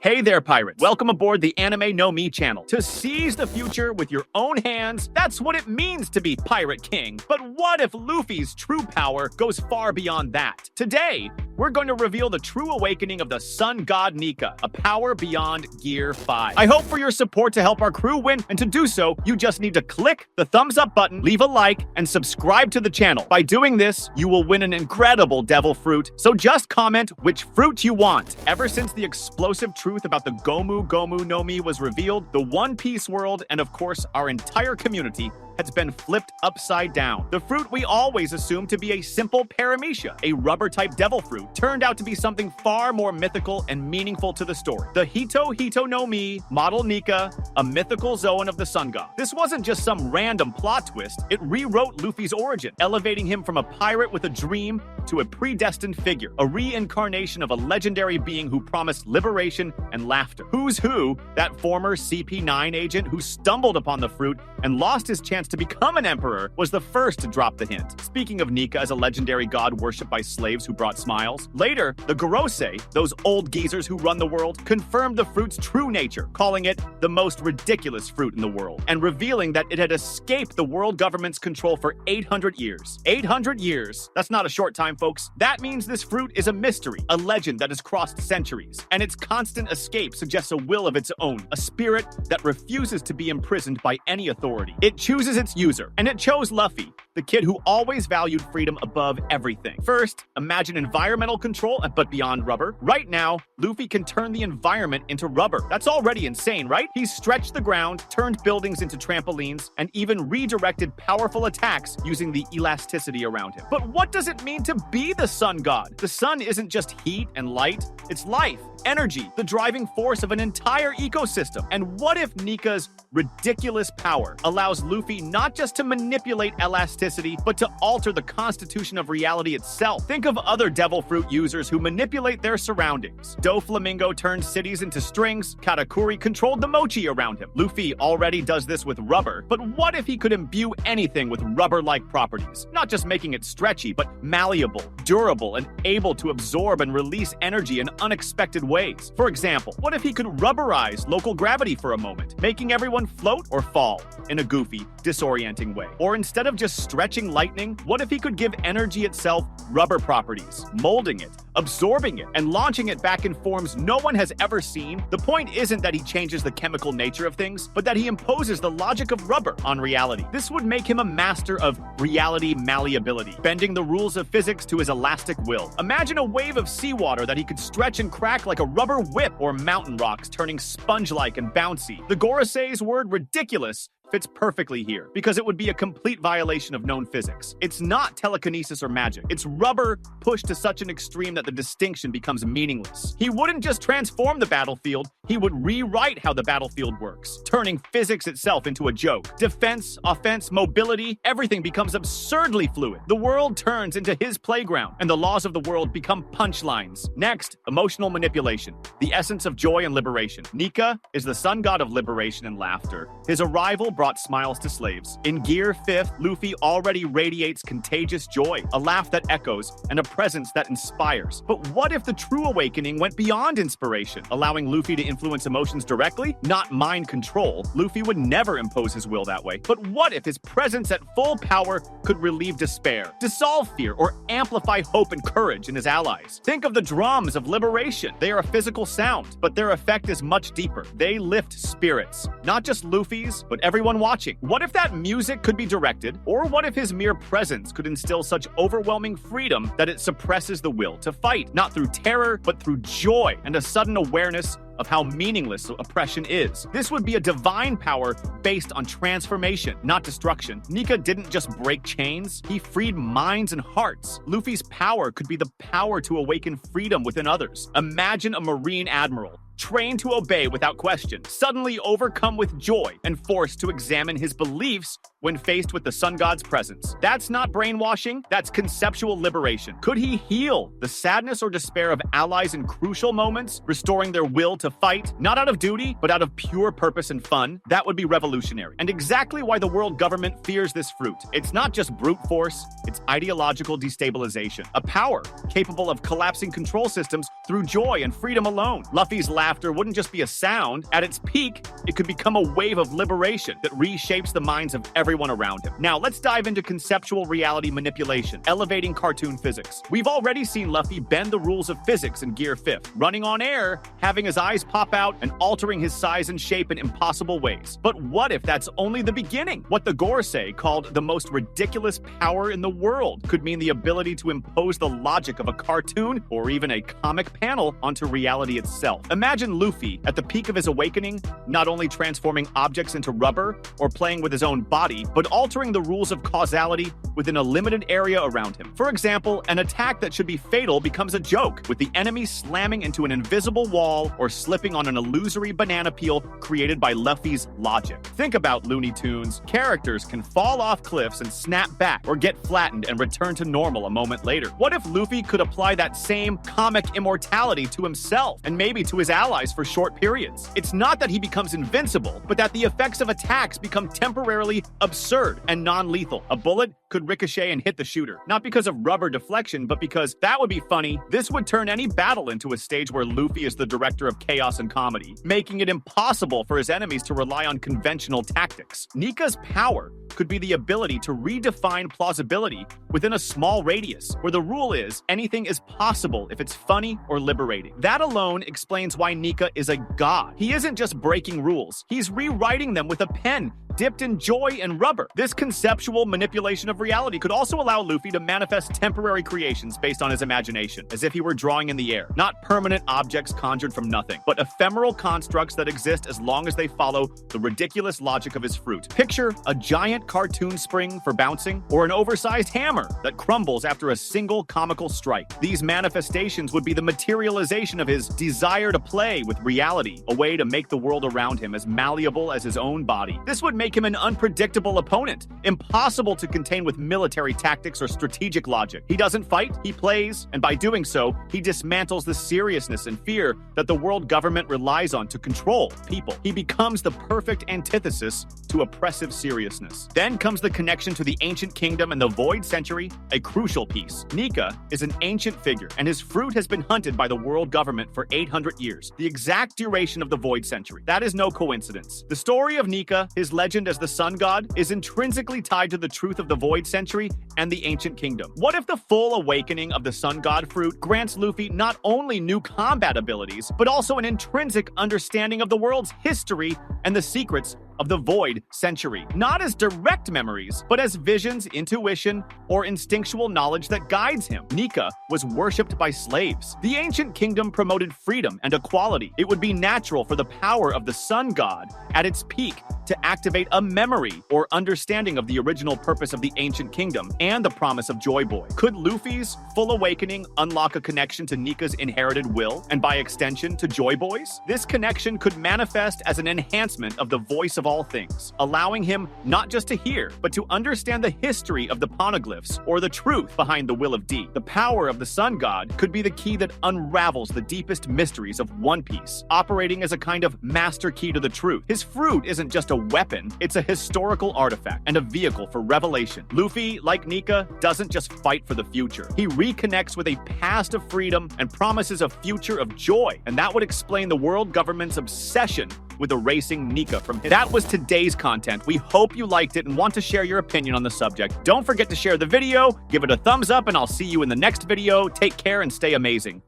Hey there, pirates. Welcome aboard the Anime No Me channel. To seize the future with your own hands, that's what it means to be Pirate King. But what if Luffy's true power goes far beyond that? Today, we're going to reveal the true awakening of the Sun God Nika, a power beyond Gear 5. I hope for your support to help our crew win, and to do so, you just need to click the thumbs up button, leave a like, and subscribe to the channel. By doing this, you will win an incredible devil fruit, so just comment which fruit you want. Ever since the explosive truth about the Gomu no Mi was revealed, the One Piece world, and of course our entire community, has been flipped upside down. The fruit we always assumed to be a simple paramecia, a rubber-type devil fruit, turned out to be something far more mythical and meaningful to the story. The Hito Hito no Mi, model Nika, a mythical Zoan of the Sun God. This wasn't just some random plot twist, it rewrote Luffy's origin, elevating him from a pirate with a dream to a predestined figure, a reincarnation of a legendary being who promised liberation and laughter. Who's Who, that former CP9 agent who stumbled upon the fruit and lost his chance to become an emperor, was the first to drop the hint. Speaking of Nika as a legendary god worshipped by slaves who brought smiles, later, the Gorosei, those old geezers who run the world, confirmed the fruit's true nature, calling it the most ridiculous fruit in the world, and revealing that it had escaped the world government's control for 800 years. 800 years? That's not a short time, folks. That means this fruit is a mystery, a legend that has crossed centuries, and its constant escape suggests a will of its own, a spirit that refuses to be imprisoned by any authority. It chooses its user, and it chose Luffy, the kid who always valued freedom above everything. First, imagine environmental control, but beyond rubber. Right now, Luffy can turn the environment into rubber. That's already insane, right? He's stretched the ground, turned buildings into trampolines, and even redirected powerful attacks using the elasticity around him. But what does it mean to be the Sun God? The sun isn't just heat and light, it's life, energy, the driving force of an entire ecosystem. And what if Nika's ridiculous power allows Luffy not just to manipulate elasticity, but to alter the constitution of reality itself? Think of other devil fruit users who manipulate their surroundings. Doflamingo turned cities into strings, Katakuri controlled the mochi around him. Luffy already does this with rubber, but what if he could imbue anything with rubber-like properties? Not just making it stretchy, but malleable, durable, and able to absorb and release energy in unexpected ways. For example, what if he could rubberize local gravity for a moment, making everyone float or fall in a goofy, disorienting way? Or instead of just stretching lightning, what if he could give energy itself rubber properties, molding it, absorbing it, and launching it back in forms no one has ever seen? The point isn't that he changes the chemical nature of things, but that he imposes the logic of rubber on reality. This would make him a master of reality malleability, bending the rules of physics to his elastic will. Imagine a wave of seawater that he could stretch and crack like a rubber whip, or mountain rocks turning sponge-like and bouncy. The Gorosei's word ridiculous fits perfectly here, because it would be a complete violation of known physics. It's not telekinesis or magic. It's rubber pushed to such an extreme that the distinction becomes meaningless. He wouldn't just transform the battlefield, he would rewrite how the battlefield works, turning physics itself into a joke. Defense, offense, mobility, everything becomes absurdly fluid. The world turns into his playground, and the laws of the world become punchlines. Next, emotional manipulation, the essence of joy and liberation. Nika is the sun god of liberation and laughter. His arrival brought smiles to slaves. In Gear 5th, Luffy already radiates contagious joy, a laugh that echoes, and a presence that inspires. But what if the true awakening went beyond inspiration, allowing Luffy to influence emotions directly? Not mind control. Luffy would never impose his will that way. But what if his presence at full power could relieve despair, dissolve fear, or amplify hope and courage in his allies? Think of the drums of liberation. They are a physical sound, but their effect is much deeper. They lift spirits, not just Luffy's, but everyone watching. What if that music could be directed? Or what if his mere presence could instill such overwhelming freedom that it suppresses the will to fight, not through terror, but through joy and a sudden awareness of how meaningless oppression is? This would be a divine power based on transformation, not destruction. Nika didn't just break chains, he freed minds and hearts. Luffy's power could be the power to awaken freedom within others. Imagine a Marine admiral, trained to obey without question, suddenly overcome with joy and forced to examine his beliefs when faced with the sun god's presence. That's not brainwashing, that's conceptual liberation. Could he heal the sadness or despair of allies in crucial moments, restoring their will to fight, not out of duty, but out of pure purpose and fun? That would be revolutionary, and exactly why the world government fears this fruit. It's not just brute force, it's ideological destabilization. A power capable of collapsing control systems through joy and freedom alone. Luffy's laughter wouldn't just be a sound. At its peak, it could become a wave of liberation that reshapes the minds of everyone around him. Now, let's dive into conceptual reality manipulation, elevating cartoon physics. We've already seen Luffy bend the rules of physics in Gear 5th, running on air, having his eyes pop out, and altering his size and shape in impossible ways. But what if that's only the beginning? What the Gorosei called the most ridiculous power in the world could mean the ability to impose the logic of a cartoon or even a comic panel onto reality itself. Imagine Luffy at the peak of his awakening, not only transforming objects into rubber or playing with his own body, but altering the rules of causality within a limited area around him. For example, an attack that should be fatal becomes a joke, with the enemy slamming into an invisible wall or slipping on an illusory banana peel created by Luffy's logic. Think about Looney Tunes. Characters can fall off cliffs and snap back or get flattened and return to normal a moment later. What if Luffy could apply that same comic immortality to himself and maybe to his allies for short periods? It's not that he becomes invincible, but that the effects of attacks become temporarily absurd and non-lethal. A bullet could ricochet and hit the shooter, not because of rubber deflection, but because that would be funny. This would turn any battle into a stage where Luffy is the director of chaos and comedy, making it impossible for his enemies to rely on conventional tactics. Nika's power could be the ability to redefine plausibility within a small radius, where the rule is anything is possible if it's funny or liberating. That alone explains why Nika is a god. He isn't just breaking rules, he's rewriting them with a pen dipped in joy and rubber. This conceptual manipulation of reality could also allow Luffy to manifest temporary creations based on his imagination, as if he were drawing in the air. Not permanent objects conjured from nothing, but ephemeral constructs that exist as long as they follow the ridiculous logic of his fruit. Picture a giant cartoon spring for bouncing, or an oversized hammer that crumbles after a single comical strike. These manifestations would be the materialization of his desire to play with reality, a way to make the world around him as malleable as his own body. This would make him an unpredictable opponent, impossible to contain with military tactics or strategic logic. He doesn't fight, he plays, and by doing so, he dismantles the seriousness and fear that the world government relies on to control people. He becomes the perfect antithesis to oppressive seriousness. Then comes the connection to the ancient kingdom and the Void Century, a crucial piece. Nika is an ancient figure, and his fruit has been hunted by the world government for 800 years, the exact duration of the Void Century. That is no coincidence. The story of Nika, his legend as the sun god, is intrinsically tied to the truth of the Void Century and the ancient kingdom. What if the full awakening of the sun god fruit grants Luffy not only new combat abilities, but also an intrinsic understanding of the world's history and the secrets of the Void Century, not as direct memories, but as visions, intuition, or instinctual knowledge that guides him. Nika was worshipped by slaves. The ancient kingdom promoted freedom and equality. It would be natural for the power of the sun god at its peak to activate a memory or understanding of the original purpose of the ancient kingdom and the promise of Joy Boy. Could Luffy's full awakening unlock a connection to Nika's inherited will, and by extension to Joy Boy's? This connection could manifest as an enhancement of the voice of all things, allowing him not just to hear, but to understand the history of the poneglyphs or the truth behind the will of D. The power of the sun god could be the key that unravels the deepest mysteries of One Piece, operating as a kind of master key to the truth. His fruit isn't just a weapon, it's a historical artifact and a vehicle for revelation. Luffy, like Nika, doesn't just fight for the future. He reconnects with a past of freedom and promises a future of joy, and that would explain the world government's obsession with erasing Nika from history. That was today's content. We hope you liked it and want to share your opinion on the subject. Don't forget to share the video, give it a thumbs up, and I'll see you in the next video. Take care and stay amazing.